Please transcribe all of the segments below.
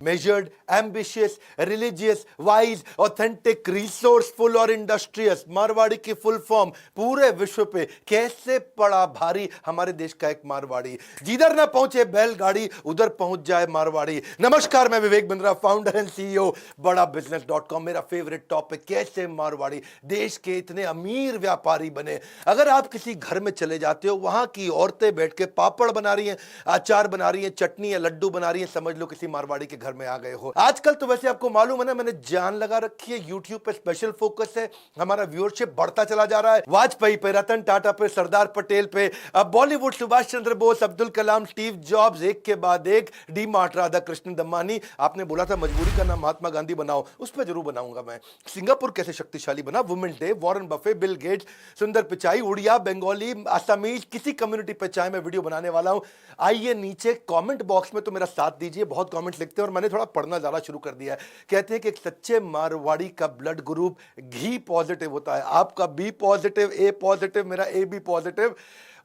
measured, ambitious, religious, wise, authentic, resourceful और industrious. Marwari की full form पूरे विश्व पे कैसे पड़ा भारी हमारे देश का एक मारवाड़ी। जिधर ना पहुंचे बैलगाड़ी उधर पहुंच जाए मारवाड़ी। नमस्कार, मैं Vivek Bindra, founder and CEO बड़ा बिजनेस.com। मेरा फेवरेट टॉपिक कैसे मारवाड़ी देश के इतने अमीर व्यापारी बने। अगर आप किसी घर में चले जाते हो, वहां की औरतें बैठ के पापड़ बना रही हैं, अचार बना रही हैं, चटनी या लड्डू बना रही हैं, समझ लो किसी मारवाड़ी के घर में आ गए हो। आजकल तो वैसे आपको मालूम है ना, मैंने जान लगा रखी है, यूट्यूब पे स्पेशल फोकस है, हमारा व्यूअरशिप बढ़ता चला जा रहा है। वाजपेयी पे, रतन टाटा पे, सरदार पटेल पे, अब बॉलीवुड सुभाष चंद्र बोस, अब्दुल कलाम, स्टीव जॉब्स, एक के बाद एक, डी मार्ट, राधा कृष्ण दम्मानी। आपने बोला था मजबूरी का नाम महात्मा गांधी बनाओ, उस पर जरूर बनाऊंगा मैं। सिंगापुर कैसे शक्तिशाली बना, women day, Warren Buffett, Bill Gates, सुंदर पिचाई, उड़िया, बंगाली, असमीज, किसी कम्युनिटी पे चाहे मैं वीडियो बनाने वाला हूं। आइए नीचे कमेंट बॉक्स में तो मेरा साथ दीजिए, बहुत कमेंट्स लिखते हैं और मैंने थोड़ा पढ़ना ज्यादा शुरू कर दिया है। कहते हैं कि एक सच्चे मारवाड़ी का ब्लड ग्रुप घी पॉजिटिव होता है। आपका बी पॉजिटिव, ए पॉजिटिव, मेरा ए बी पॉजिटिव,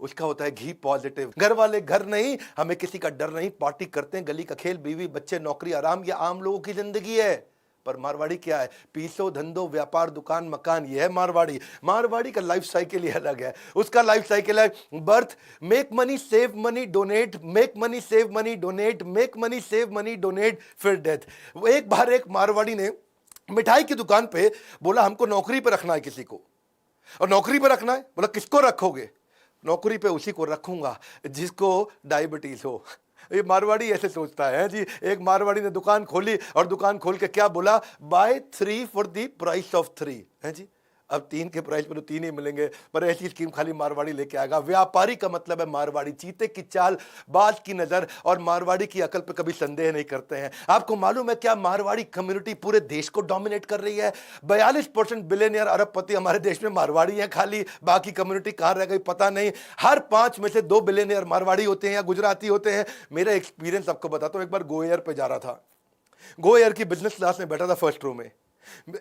उसका होता है घी पॉजिटिव। घर वाले घर नहीं, हमें किसी का डर नहीं, पार्टी करते हैं, गली का खेल, बीवी बच्चे, नौकरी, आराम, ये आम लोगों की जिंदगी है। पर मारवाड़ी क्या है? पीसो, धंधो, व्यापार, दुकान, मकान, ये है मारवाड़ी। मारवाड़ी का लाइफ साइकिल ही अलग है। उसका लाइफ साइकिल है birth, make money, save money, donate, make money, save money, donate, make money, save money, donate, फिर डेथ। एक बार एक मारवाड़ी ने मिठाई की दुकान पे बोला, हमको नौकरी पे रखना है किसी को। और नौकरी पे रखना है, बोला किसको रखोगे? नौकरी पे उसी को रखूंगा जिसको डायबिटीज हो। ये मारवाड़ी ऐसे सोचता है जी। एक मारवाड़ी ने दुकान खोली और दुकान खोल के क्या बोला, buy 3 for the price of 3 है जी। अब 3 के प्राइस पर तो 3 ही मिलेंगे, पर ऐसी स्कीम खाली मारवाड़ी लेके आएगा। व्यापारी का मतलब है मारवाड़ी, चीते की चाल, बाज की नजर और मारवाड़ी की अकल पे कभी संदेह नहीं करते हैं। आपको मालूम है क्या, मारवाड़ी कम्युनिटी पूरे देश को डोमिनेट कर रही है। 42% बिलियनियर अरबपति हमारे देश में मारवाड़ी हैं खाली, बाकी कम्युनिटी कहां रह गई पता नहीं। हर 5 में से 2 बिलियनियर मारवाड़ी होते हैं या गुजराती होते हैं। मेरा एक्सपीरियंस आपको बताता हूं। एक बार गो एयर पे जा रहा था, गो एयर की बिजनेस क्लास में बैठा था, फर्स्ट रो में।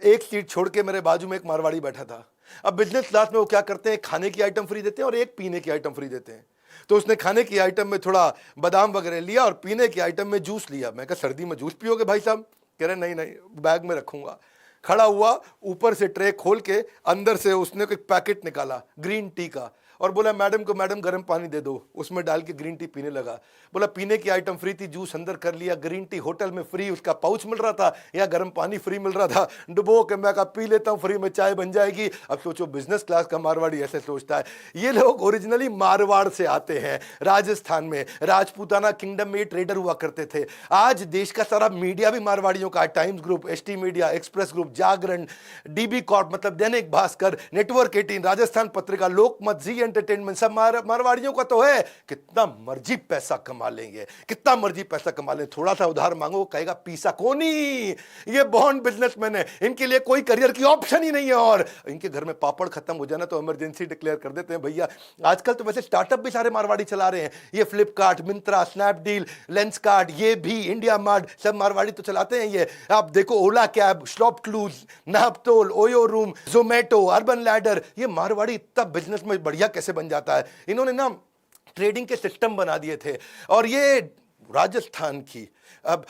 एक सीट छोड़ के मेरे बाजू में एक मारवाड़ी बैठा था। अब बिजनेस क्लास में वो क्या करते हैं, खाने की आइटम फ्री देते हैं और एक पीने की आइटम फ्री देते हैं। तो उसने खाने की आइटम में थोड़ा बादाम वगैरह लिया और पीने की आइटम में जूस लिया। मैं कहा सर्दी में जूस पियोगे भाई साहब? कह रहे नहीं नहीं, बैग में रखूंगा। खड़ा हुआ, ऊपर से ट्रे खोल के अंदर से उसने एक पैकेट निकाला ग्रीन टी का और बोला मैडम को, मैडम गर्म पानी दे दो। उसमें डाल के ग्रीन टी पीने लगा। बोला पीने की आइटम फ्री थी, जूस अंदर कर लिया, ग्रीन टी होटल में फ्री, उसका पाउच मिल रहा था या गर्म पानी फ्री मिल रहा था। डुबो के मैं कहा पी लेता हूँ, फ्री में चाय बन जाएगी। अब सोचो बिजनेस क्लास का मारवाड़ी ऐसे सोचता है। ये लोग ओरिजिनली मारवाड़ से आते हैं। राजस्थान में राजपूताना किंगडम में ट्रेडर हुआ करते थे। आज देश का सारा मीडिया भी मारवाड़ियों का है। Times Group, ST Media, Express Group, Jagran, DB Corp मतलब दैनिक भास्कर, नेटवर्क 18, राजस्थान पत्रिका, लोकमत, जी एंटरटेनमेंट, सब मारवाड़ियों का तो है। कितना मर्जी पैसा कमा लेंगे, कितना मर्जी पैसा कमा लेंगे। थोड़ा सा उधार मांगो, कहेगा पीसा कोनी। ये बॉन्ड बिजनेसमैन है, इनके लिए कोई करियर की ऑप्शन ही नहीं है। और इनके घर में पापड़ खत्म हो जाना तो इमरजेंसी डिक्लेयर कर देते हैं भैया। आजकल तो वैसे स्टार्टअप भी सारे मारवाड़ी चला रहे हैं। ये फ्लिपकार्ट, मिंत्रा, स्नैपडील, लेंसकार्ट, ये भी इंडिया मार्ट, सब मारवाड़ी तो चलाते हैं। ये आप देखो, Ola cab, ShopClues, Naaptol, OYO rooms, Zomato, Urban Ladder, ये मारवाड़ी इतना बिजनेस में बढ़िया कैसे बन जाता है। इन्होंने ना ट्रेडिंग के सिस्टम बना दिए थे। और ये राजस्थान की अब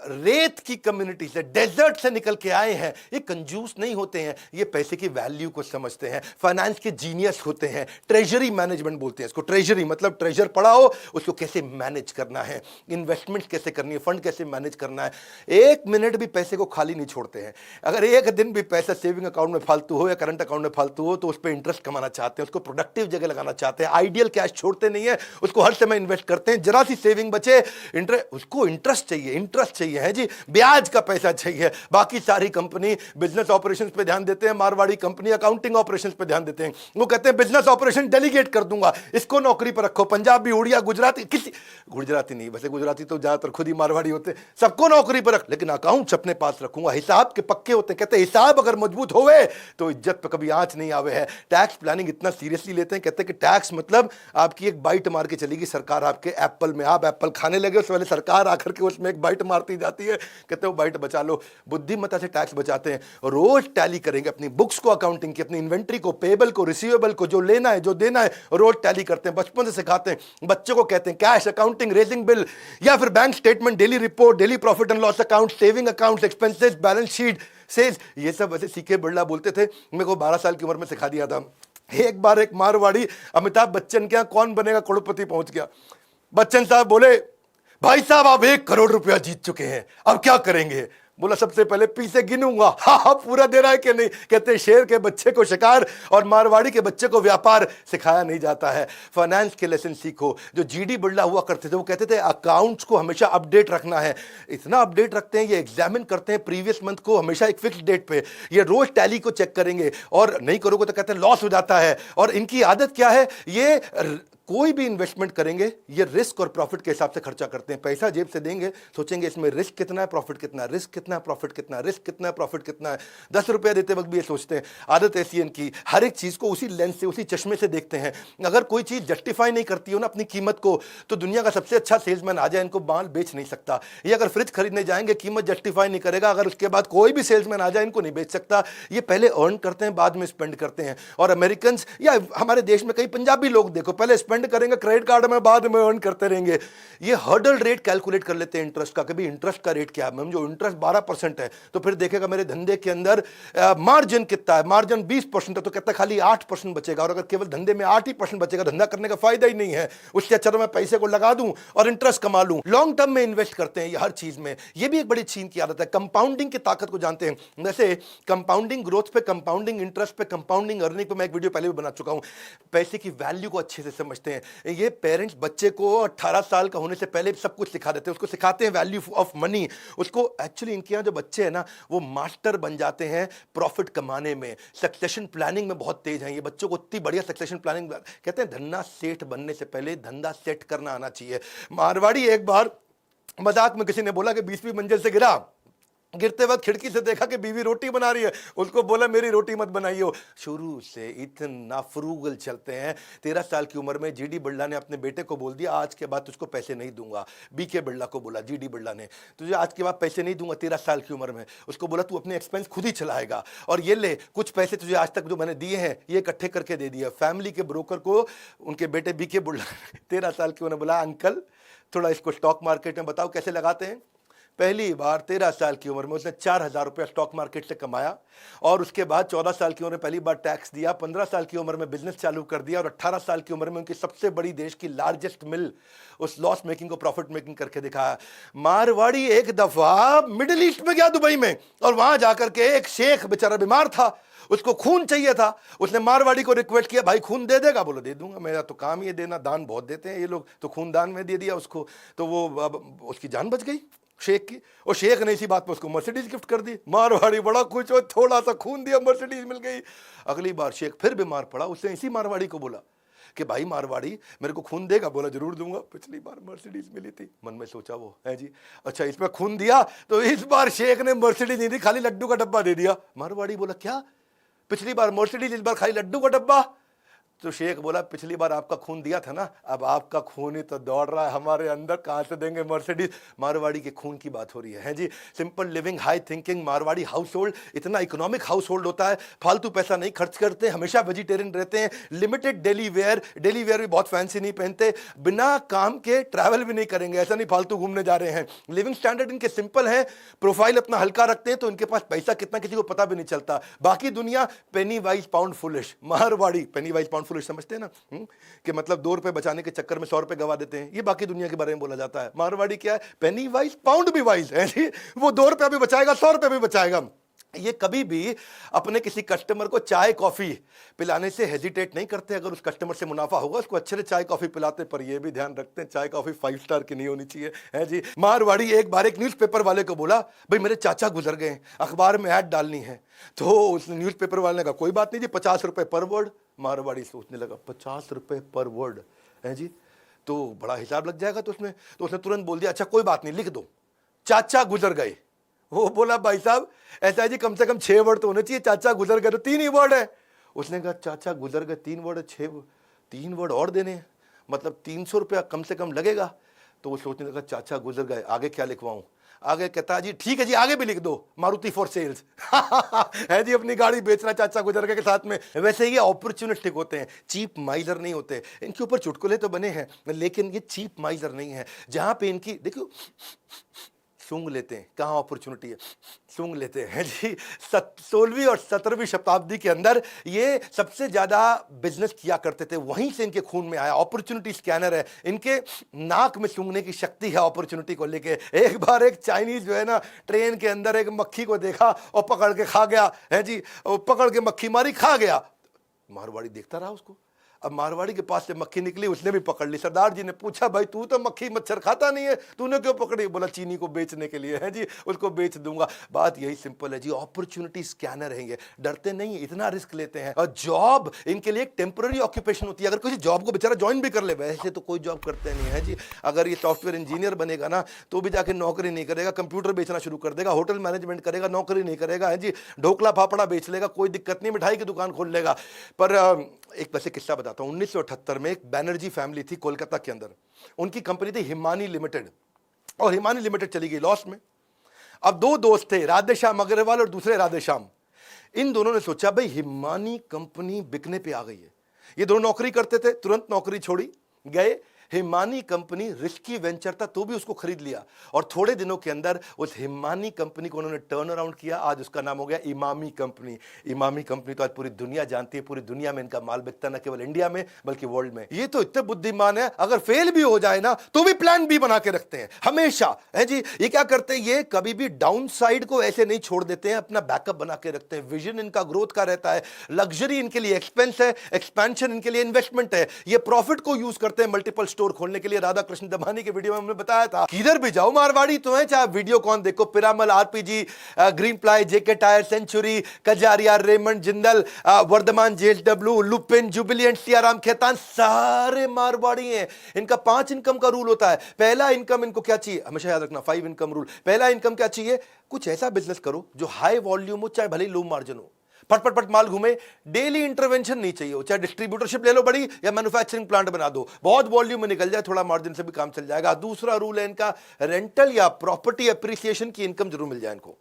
रेत की कम्युनिटी से, डेजर्ट से निकल के आए हैं। ये कंजूस नहीं होते हैं, ये पैसे की वैल्यू को समझते हैं, फाइनेंस के जीनियस होते हैं। ट्रेजरी मैनेजमेंट बोलते हैं इसको। ट्रेजरी मतलब ट्रेजर पड़ा हो, उसको कैसे मैनेज करना है, इन्वेस्टमेंट कैसे करनी है, फंड कैसे मैनेज करना है। एक मिनट भी पैसे को खाली नहीं छोड़ते हैं। अगर एक दिन भी पैसा सेविंग अकाउंट में फालतू हो या करंट अकाउंट में फालतू हो तो उस पर इंटरेस्ट कमाना चाहते हैं, उसको प्रोडक्टिव जगह लगाना चाहते हैं। आइडियल कैश छोड़ते नहीं है, उसको हर समय इन्वेस्ट करते हैं। जरा सी सेविंग बचे, उसको इंटरेस्ट चाहिए, इंटरेस्ट चाहिए है जी, ब्याज का पैसा चाहिए। बाकी सारी कंपनी बिजनेस ऑपरेशंस पे ध्यान देते हैं, मारवाड़ी कंपनी अकाउंटिंग ऑपरेशंस पे ध्यान देते हैं। वो कहते हैं बिजनेस ऑपरेशन डेलीगेट कर दूंगा, इसको नौकरी पर रखो। पंजाबी, उड़िया, गुजराती, किसी गुजराती नहीं, वैसे गुजराती तो ज्यादातर खुद ही मारवाड़ी होते हैं, सबको नौकरी पर रख, लेकिन अकाउंट्स अपने पास रखूंगा। हिसाब के पक्के होते हैं। कहते हैं हिसाब अगर मजबूत होवे तो इज्जत पे कभी आंच नहीं आवे है। टैक्स प्लानिंग इतना सीरियसली लेते हैं, कहते हैं कि टैक्स मतलब आपकी एक बाइट मार के चलेगी सरकार आपके एप्पल में। आप एप्पल खाने लगे उससे पहले सरकार आकर के उसमें एक बाइट मारती जाती है, कहते हो बाइट बचा लो। बुद्धिमत्ता से टैक्स बचाते हैं, रोज टैली करेंगे अपनी बुक्स को, अकाउंटिंग की, अपनी इन्वेंट्री को, पेबल को, रिसीवेबल को, जो लेना है जो देना है रोज टैली करते हैं, बचपन से सिखाते हैं। बच्चों को कहते हैं कैश अकाउंटिंग, रेजिंग बिल, या फिर bank statement, daily report, daily profit and loss account, saving account, expenses, balance sheet, sales, ये सब वैसे सीके बिरला बोलते थे। मेरे को 12 साल की उम्र में सिखा दिया था। एक बार एक मारवाड़ी अमिताभ बच्चन के यहाँ कौन बनेगा करोड़पति पहुंच गया। बच्चन साहब बोले, भाई साहब आप 1 करोड़ रुपया जीत चुके हैं, अब क्या करेंगे? बोला, सबसे पहले पी से गिनूंगा। हाँ पूरा दे रहा है कि नहीं? कहते शेर के बच्चे को शिकार और मारवाड़ी के बच्चे को व्यापार सिखाया नहीं जाता है। फाइनेंस के लेसन सीखो। जो जीडी बिरला हुआ करते थे वो कहते थे अकाउंट्स को हमेशा अपडेट रखना है। इतना अपडेट रखते हैं, ये एग्जामिन करते हैं प्रीवियस मंथ को हमेशा एक फिक्स डेट पे, ये रोज टैली को चेक करेंगे, और नहीं करोगे तो कहते हैं लॉस हो जाता है। और इनकी आदत क्या है, ये कोई भी इन्वेस्टमेंट करेंगे ये रिस्क और प्रॉफिट के हिसाब से खर्चा करते हैं। पैसा जेब से देंगे, सोचेंगे इसमें रिस्क कितना है, प्रॉफिट कितना है, रिस्क कितना है, प्रॉफिट कितना है, रिस्क कितना है, प्रॉफिट कितना है। 10 रुपया देते वक्त भी ये सोचते हैं। आदत ऐसी है इनकी, हर एक चीज को उसी लेंस से, उसी चश्मे से देखते हैं। अगर कोई चीज जस्टिफाई नहीं करती हो ना अपनी कीमत को, तो दुनिया का सबसे अच्छा सेल्समैन आ जाए इनको माल बेच नहीं सकता। ये अगर फ्रिज खरीदने जाएंगे कीमत जस्टिफाई नहीं करेगा, अगर उसके बाद कोई भी सेल्समैन आ जाए इनको नहीं बेच सकता। ये पहले अर्न करते हैं, बाद में स्पेंड करते हैं। और अमेरिकन या हमारे देश में कई पंजाबी लोग देखो, पहले स्पेंड करेंगे क्रेडिट कार्ड में, बाद में अर्न करते रहेंगे। ये हर्डल रेट कैलकुलेट कर लेते हैं इंटरेस्ट का, कभी इंटरेस्ट का रेट क्या है। मैम जो इंटरेस्ट 12% है तो फिर देखेगा मेरे धंधे के अंदर मार्जिन कितना है, मार्जिन 20% है तो कहता है खाली 8% बचेगा। और अगर केवल धंधे में 8% बचेगा, धंधा करने का फायदा ही नहीं है। उससे अच्छा तो मैं पैसे को लगा दूं और इंटरेस्ट कमा लूं। लॉन्ग टर्म में इन्वेस्ट करते हैं ये हर चीज में। ये भी एक बड़ी चीन की आदत है। कंपाउंडिंग की ताकत को जानते हैं, जैसे कंपाउंडिंग ग्रोथ पे, कंपाउंडिंग इंटरेस्ट पे, कंपाउंडिंग अर्निंग पे मैं एक वीडियो पहले भी बना चुका हूं। पैसे की वैल्यू को अच्छे से समझते हैं। ये पेरेंट्स बच्चे को 18 साल का होने से पहले सब कुछ सिखा देते हैं, उसको सिखाते हैं वैल्यू ऑफ मनी। उसको एक्चुअली इनके यहाँ जो बच्चे हैं ना वो मास्टर बन जाते हैं प्रॉफिट कमाने में, सक्सेशन प्लानिंग में बहुत तेज हैं। ये बच्चों को इतनी बढ़िया सक्सेशन प्लानिंग, कहते हैं धन्ना सेठ बनने से पहले धंधा सेट करना आना चाहिए। मारवाड़ी एक बार मजाक में किसी ने बोला कि 20वीं मंजिल से गिरा, गिरते वक्त खिड़की से देखा कि बीवी रोटी बना रही है, उसको बोला मेरी रोटी मत बनाइयो। शुरू से इतना फ्रूगल चलते हैं। 13 साल की उम्र में जीडी बिरला ने अपने बेटे को बोल दिया आज के बाद तुझको पैसे नहीं दूंगा। बीके बिरला को बोला, जीडी बिरला ने, तुझे आज के बाद पैसे नहीं दूंगा। 13 साल की उम्र में उसको बोला तू अपने एक्सपेंस खुद ही चलाएगा, और ये ले कुछ पैसे तुझे आज तक जो मैंने दिए हैं ये इकट्ठे करके दे दिया। फैमिली के ब्रोकर को उनके बेटे बीके बिरला 13 साल की उन्होंने बोला अंकल थोड़ा इसको स्टॉक मार्केट में बताओ कैसे लगाते हैं। पहली बार 13 साल की उम्र में उसने 4,000 रुपया स्टॉक मार्केट से कमाया, और उसके बाद 14 साल की उम्र में पहली बार टैक्स दिया, 15 साल की उम्र में बिजनेस चालू कर दिया, और 18 साल की उम्र में उनकी सबसे बड़ी देश की लार्जेस्ट मिल उस लॉस मेकिंग को प्रॉफिट मेकिंग करके दिखाया। मारवाड़ी एक दफा मिडिल ईस्ट में गया, दुबई में, और वहां जाकर के एक शेख बेचारा बीमार था, उसको खून चाहिए था। उसने मारवाड़ी को रिक्वेस्ट किया भाई खून दे देगा? बोलो दे दूंगा, मेरा तो काम ही देना, दान बहुत देते हैं ये लोग, तो खून दान में दे दिया उसको, तो वो उसकी जान बच गई शेख की। और शेख ने इसी बात पर उसको मर्सिडीज गिफ्ट कर दी। मारवाड़ी बड़ा खुश हो, थोड़ा सा खून दिया मर्सिडीज मिल गई। अगली बार शेख फिर बीमार पड़ा, उसने इसी मारवाड़ी को बोला कि भाई मारवाड़ी मेरे को खून देगा? बोला जरूर दूंगा, पिछली बार मर्सिडीज मिली थी। मन में सोचा वो है जी, अच्छा इसमें खून दिया तो इस बार शेख ने मर्सिडीज नहीं दी, खाली लड्डू का डब्बा दे दिया। मारवाड़ी बोला क्या, पिछली बार मर्सिडीज इस बार खाली लड्डू का डब्बा? तो शेख बोला पिछली बार आपका खून दिया था ना, अब आपका खून ही तो दौड़ रहा है हमारे अंदर, कहां से देंगे मर्सिडीज? मारवाड़ी के खून की बात हो रही है जी। Simple living, high thinking. Marwari household इतना इकोनॉमिक हाउस होल्ड होता है, फालतू पैसा नहीं खर्च करते, हमेशा वेजिटेरियन रहते हैं, लिमिटेड डेली वेयर भी बहुत फैंसी नहीं पहनते, बिना काम के ट्रैवल भी नहीं करेंगे, ऐसा नहीं फालतू घूमने जा रहे हैं। लिविंग स्टैंडर्ड इनके सिंपल है, प्रोफाइल अपना हल्का रखते हैं, तो इनके पास पैसा कितना किसी को पता भी नहीं चलता। बाकी दुनिया पेनी वाइज पाउंड फुलिश, मारवाड़ी पेनी वाइज पाउंड फुलिश समझते हैं ना, कि मतलब 2 रुपए बचाने के चक्कर में 100 रुपए गवा देते हैं। ये बाकी दुनिया के बारे में बोला जाता है। मारवाड़ी क्या है, पेनी वाइज पाउंड भी वाइज है जी। वो 2 रुपया भी बचाएगा, 100 रुपए भी बचाएगा। ये कभी भी अपने किसी कस्टमर को चाय कॉफी पिलाने से हेजिटेट नहीं करते। अगर उस कस्टमर से मुनाफा होगा उसको अच्छे से चाय कॉफी पिलाते, पर ये भी ध्यान रखते हैं चाय कॉफी 5 स्टार की नहीं होनी चाहिए, है जी। मारवाड़ी एक बार एक न्यूज़पेपर वाले को बोला भाई मेरे चाचा गुजर गए, अखबार में ऐड डालनी है। तो उस न्यूज़पेपर वाले ने कहा कोई बात नहीं जी, 50 रुपए पर वर्ड। मारवाड़ी सोचने लगा 50 रुपए पर वर्ड है जी, तो बड़ा हिसाब लग जाएगा। तो उसने तुरंत बोल दिया अच्छा कोई बात नहीं लिख दो, चाचा गुजर गए। वो बोला भाई साहब ऐसा है जी, कम से कम 6 वर्ड तो होने चाहिए, चाचा गुजर गए तो 3 ही वर्ड है। उसने कहा चाचा गुजर गए 3 वर्ड है, 3 वर्ड और देने हैं, मतलब 300 रुपया कम से कम लगेगा। तो वो सोचने लगा चाचा गुजर गए, आगे क्या लिखवाऊं। आगे कहता जी ठीक है जी, आगे भी लिख दो मारुति फॉर सेल्स। है जी, अपनी गाड़ी बेचना चाचा गुजर गए के साथ में। वैसे ये अपॉर्चुनिस्टिक होते हैं, चीप माइजर नहीं होते। इनके ऊपर चुटकुले तो बने हैं, लेकिन ये चीप माइजर नहीं है। जहां पे इनकी देखो सूंघ लेते हैं, कहाँ अपॉर्चुनिटी है, सूंघ लेते हैं जी। 16वीं और 17वीं शताब्दी के अंदर ये सबसे ज्यादा बिजनेस किया करते थे, वहीं से इनके खून में आया। अपॉर्चुनिटी स्कैनर है, इनके नाक में सूंघने की शक्ति है अपॉर्चुनिटी को लेके। एक बार एक चाइनीज जो है ना, ट्रेन के अंदर एक मक्खी को देखा और पकड़ के खा गया है जी, और पकड़ के मक्खी मारी, खा गया। मारवाड़ी देखता रहा उसको। अब मारवाड़ी के पास से मक्खी निकली, उसने भी पकड़ ली। सरदार जी ने पूछा भाई तू तो मक्खी मच्छर खाता नहीं है, तूने क्यों पकड़ी? बोला चीनी को बेचने के लिए है जी, उसको बेच दूंगा। बात यही सिंपल है जी, अपॉर्चुनिटी स्कैनर हैं ये, डरते नहीं है, इतना रिस्क लेते हैं। और जॉब इनके लिए एक टेम्पररी ऑक्यूपेशन होती है। अगर किसी जॉब को बेचारा ज्वाइन भी कर ले, वैसे तो कोई जॉब करते नहीं है जी। अगर ये सॉफ्टवेयर इंजीनियर बनेगा ना तो भी जाके नौकरी नहीं करेगा, कंप्यूटर बेचना शुरू कर देगा, होटल मैनेजमेंट करेगा, नौकरी नहीं करेगा है जी। ढोकला फाफड़ा बेच लेगा, कोई दिक्कत नहीं, मिठाई की दुकान खोल लेगा। पर एक वैसे किस्सा बताता हूं। 1978 में एक बैनर्जी फैमिली थी कोलकाता के अंदर, उनकी कंपनी थी हिमानी लिमिटेड, और हिमानी लिमिटेड चली गई लॉस में। अब दो दोस्त थे, राधेश्याम अग्रवाल और दूसरे राधेश्याम। इन दोनों ने सोचा भाई हिमानी कंपनी बिकने पे आ गई है। ये दोनों नौकरी करते थे, तुरंत नौकरी छोड़ी, गए। हिमानी कंपनी रिस्की वेंचर था तो भी उसको खरीद लिया, और थोड़े दिनों के अंदर उस हिमानी कंपनी को उन्होंने टर्न अराउंड किया। आज उसका नाम हो गया इमामी कंपनी। इमामी कंपनी तो आज पूरी दुनिया जानती है, पूरी दुनिया में इनका माल बिकता, न केवल इंडिया में बल्कि वर्ल्ड में। ये तो इतने बुद्धिमान है, अगर फेल भी हो जाए ना तो भी प्लान बी बना के रखते हैं हमेशा है जी। ये क्या करते हैं, ये कभी भी डाउन साइड को ऐसे नहीं छोड़ देते हैं, अपना बैकअप बना के रखते हैं। विजन इनका ग्रोथ का रहता है, लग्जरी इनके लिए एक्सपेंस है, एक्सपेंशन इनके लिए इन्वेस्टमेंट है। ये प्रॉफिट को यूज करते हैं मल्टीपल स्टोर खोलने के लिए। राधा कृष्ण दमानी के वीडियो में हमने बताया था, किधर भी जाओ मारवाड़ी तो है, चाहे वीडियो कौन देखो, Piramal, RPG, Greenply, JK tyre, Century, Kajaria, Raymond, Jindal, Vardhman, JSW, Lupin, Jubilant, Siyaram, Khaitan, सारे मारवाड़ी हैं। इनका 5 इनकम का रूल होता है। पहला इनकम इनको क्या चाहिए, हमेशा याद रखना, 5 इनकम रूल। पहला इनकम क्या चाहिए, कुछ ऐसा बिजनेस करो जो हाई वॉल्यूम हो, चाहे भले लो मार्जिन हो, फट फट फट माल घूमे। डेली इंटरवेंशन नहीं चाहिए हो, चाहे डिस्ट्रीब्यूटरशिप ले लो बड़ी, या मैन्युफैक्चरिंग प्लांट बना दो, बहुत वॉल्यूम में निकल जाए, थोड़ा मार्जिन से भी काम चल जाएगा। दूसरा रूल है इनका, रेंटल या प्रॉपर्टी एप्रिसिएशन की इनकम जरूर मिल जाए इनको।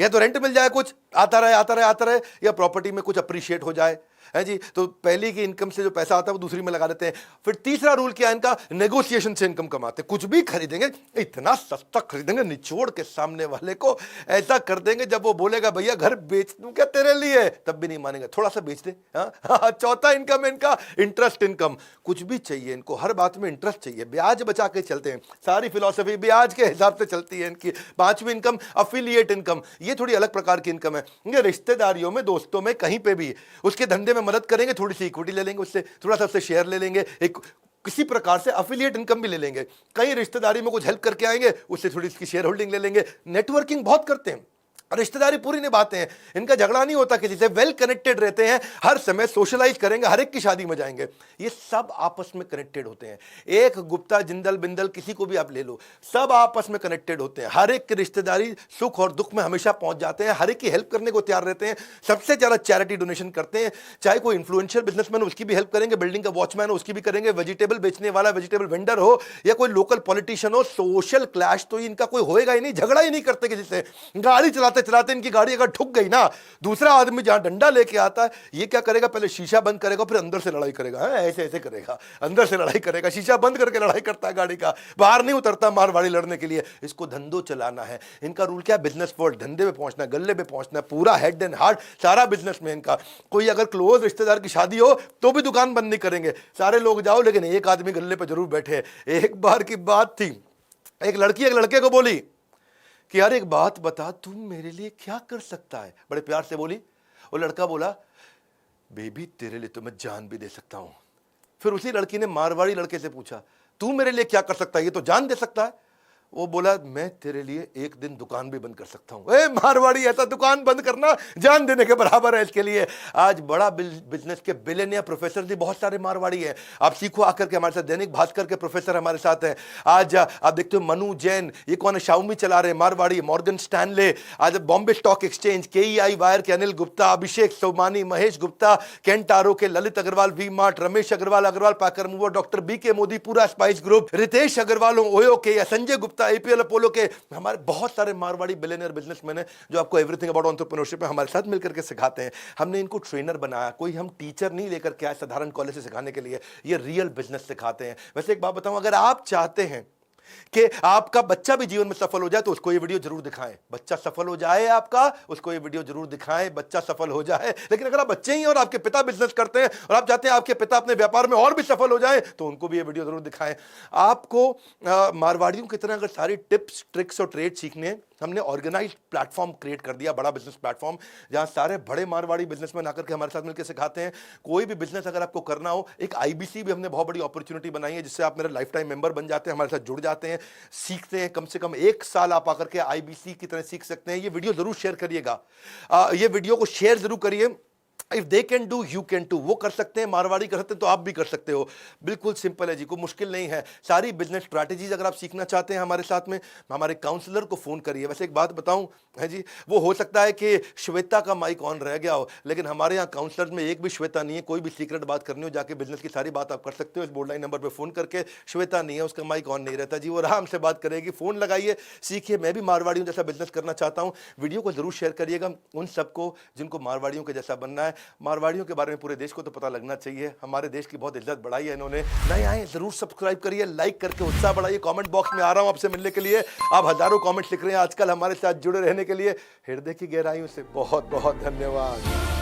या तो रेंट मिल जाए, कुछ आता रहे आता रहे आता रहे, या प्रॉपर्टी में कुछ अप्रिशिएट हो जाए है जी। तो पहली की इनकम से जो पैसा आता है वो दूसरी में लगा देते हैं। फिर तीसरा रूल क्या है इनका, नेगोशिएशन से इनकम कमाते हैं। कुछ भी खरीदेंगे, इतना सस्ता खरीदेंगे, निचोड़ के सामने वाले को ऐसा कर देंगे, जब वो बोलेगा भैया घर बेच दूं क्या तेरे लिए, तब भी नहीं मानेंगे, थोड़ा सा बेच दे। चौथा इनकम है इनका, इंटरेस्ट इनकम। कुछ भी चाहिए इनको, हर बात में इंटरेस्ट चाहिए, ब्याज बचा के चलते हैं, सारी फिलॉसफी ब्याज के हिसाब से चलती है इनकी। पांचवी इनकम अफिलिएट इनकम, ये थोड़ी अलग प्रकार की इनकम है। ये रिश्तेदारियों में, दोस्तों में, कहीं पे भी उसके धंधे में मदद करेंगे, थोड़ी सी इक्विटी ले लेंगे उससे, थोड़ा सा उससे शेयर ले लेंगे, एक किसी प्रकार से अफिलिएट इनकम भी ले लेंगे। कहीं रिश्तेदारी में कुछ हेल्प करके आएंगे, उससे थोड़ी इसकी शेयर होल्डिंग ले लेंगे। नेटवर्किंग बहुत करते हैं, रिश्तेदारी पूरी निभाते हैं, इनका झगड़ा नहीं होता किसी से, वेल कनेक्टेड रहते हैं, हर समय सोशलाइज करेंगे, हर एक की शादी में जाएंगे। ये सब आपस में कनेक्टेड होते हैं। एक गुप्ता, जिंदल, बिंदल, किसी को भी आप ले लो, सब आपस में कनेक्टेड होते हैं। हर एक की रिश्तेदारी सुख और दुख में हमेशा पहुंच जाते हैं, हर एक की हेल्प करने को तैयार रहते हैं। सबसे ज्यादा चैरिटी डोनेशन करते हैं। चाहे कोई इन्फ्लुएंशियल बिजनेसमैन हो उसकी भी हेल्प करेंगे, बिल्डिंग का वॉचमैन हो उसकी भी करेंगे, वेजिटेबल बेचने वाला वेजिटेबल वेंडर हो, या कोई लोकल पॉलिटिशियन हो। सोशल क्लैश तो इनका कोई होएगा ही नहीं, झगड़ा ही नहीं करते किसी से। गाड़ी चलाते चलाते इनकी गाड़ी अगर ठुक गई ना, दूसरा आदमी जहां डंडा लेके आता है, ये क्या करेगा, पहले शीशा बंद करेगा, फिर अंदर से लड़ाई करेगा। ऐसे ऐसे करेगा, अंदर से लड़ाई करेगा, शीशा बंद करके लड़ाई करता है गाड़ी का, बाहर नहीं उतरता मारवाड़ी लड़ने के लिए। इसको धंधो चलाना है। इनका रूल क्या, बिजनेस वर्ल्ड, धंधे में पहुंचना, गल्ले पे पहुंचना, पूरा हेड एंड हार्ट सारा बिजनेस में इनका। कोई अगर क्लोज रिश्तेदार की शादी हो तो भी दुकान बंद नहीं करेंगे, सारे लोग जाओ, लेकिन एक आदमी गल्ले पे जरूर बैठे। एक बार की बात थी, एक लड़की एक लड़के को बोली कि यार एक बात बता, तू मेरे लिए क्या कर सकता है। बड़े प्यार से बोली। वो लड़का बोला, बेबी तेरे लिए तो मैं जान भी दे सकता हूं। फिर उसी लड़की ने मारवाड़ी लड़के से पूछा, तू मेरे लिए क्या कर सकता है, ये तो जान दे सकता है। वो बोला मैं तेरे लिए एक दिन दुकान भी बंद कर सकता हूं। ए मारवाड़ी, ऐसा दुकान बंद करना जान देने के बराबर है। इसके लिए आज बड़ा बिजनेस के बिलियनियर प्रोफेसर भी बहुत सारे मारवाड़ी हैं। आप सीखो आकर के हमारे साथ। दैनिक भास्कर के प्रोफेसर हमारे साथ हैं। आज आप देखते हो मनु जैन, ये कौन है, शाओमी चला रहे हैं, मारवाड़ी। मॉर्गन स्टैनले, आज Bombay stock exchange, KEI wire के अनिल गुप्ता, अभिषेक सोमानी, महेश गुप्ता, केंटारो के Lalit Agarwal, V Mart, Ramesh Agarwal packer mover, doctor BK Modi, पूरा spice group, Ritesh Agarwal, OYO के, संजय गुप्ता, APL अपोलो के। हमारे बहुत सारे मारवाड़ी बिलियनियर बिजनेसमैन हैं जो आपको एवरीथिंग अबाउट एंटरप्रेन्योरशिप में हमारे साथ मिलकर के सिखाते हैं। हमने इनको ट्रेनर बनाया, कोई हम टीचर नहीं लेकर के आए साधारण कॉलेज से सिखाने के लिए, ये रियल बिजनेस सिखाते हैं। वैसे एक बात बताऊं, अगर आप चाहते हैं कि आपका बच्चा भी जीवन में सफल हो जाए तो उसको ये वीडियो जरूर दिखाएं। बच्चा सफल हो जाए आपका, उसको ये वीडियो जरूर दिखाएं, बच्चा सफल हो जाए। लेकिन अगर आप बच्चे ही हैं और आपके पिता बिजनेस करते हैं और आप चाहते हैं आपके पिता अपने व्यापार में और भी सफल हो जाएं, तो उनको भी ये वीडियो जरूर दिखाएं। आपको मारवाड़ियों की तरह अगर सारी टिप्स, ट्रिक्स और ट्रेड सीखने हैं, हमने ऑर्गेनाइज्ड प्लेटफॉर्म क्रिएट कर दिया, बड़ा बिजनेस प्लेटफॉर्म, जहां सारे बड़े मारवाड़ी बिजनेसमैन आकर के हमारे साथ मिलकर सिखाते हैं। कोई भी बिजनेस अगर आपको करना हो, एक IBC भी हमने बहुत बड़ी अपॉर्चुनिटी बनाई है, जिससे आप मेरे लाइफ टाइम मेंबर बन जाते हैं, हमारे साथ जुड़ जाते हैं, सीखते हैं। कम से कम 1 साल आप आकर के IBC की तरह सीख सकते हैं। ये वीडियो जरूर शेयर करिएगा, ये वीडियो को शेयर जरूर करिए। If they can do you can too. वो कर सकते हैं, मारवाड़ी कर सकते हैं, तो आप भी कर सकते हो। बिल्कुल सिंपल है जी, कोई मुश्किल नहीं है। सारी बिजनेस स्ट्रैटेजीज अगर आप सीखना चाहते हैं हमारे साथ में, हमारे काउंसलर को फोन करिए। वैसे एक बात बताऊं है जी, वो हो सकता है कि श्वेता का माइक ऑन रह गया हो, लेकिन हमारे यहाँ काउंसलर में एक भी श्वेता नहीं है। कोई भी सीक्रेट बात करनी हो, जाके बिजनेस की सारी बात आप कर सकते हो। इस बोर्ड लाइन नंबर पर फोन करके, श्वेता नहीं है, उसका माइक ऑन नहीं रहता जी, वो आराम से बात करेगी। फोन लगाइए, सीखिए। मैं भी मारवाड़ियों जैसा बिजनेस करना चाहता हूँ। वीडियो को जरूर शेयर करिएगा उन सबको जिनको मारवाड़ियों के जैसा बनना है। मारवाड़ियों के बारे में पूरे देश को तो पता लगना चाहिए। हमारे देश की बहुत इज्जत बढ़ाई है इन्होंने। नए आए जरूर सब्सक्राइब करिए, लाइक करके उत्साह बढ़ाइए। कमेंट बॉक्स में आ रहा हूं आपसे मिलने के लिए। आप हजारों कमेंट्स लिख रहे हैं आजकल, हमारे साथ जुड़े रहने के लिए हृदय की गहराइयों से बहुत बहुत धन्यवाद।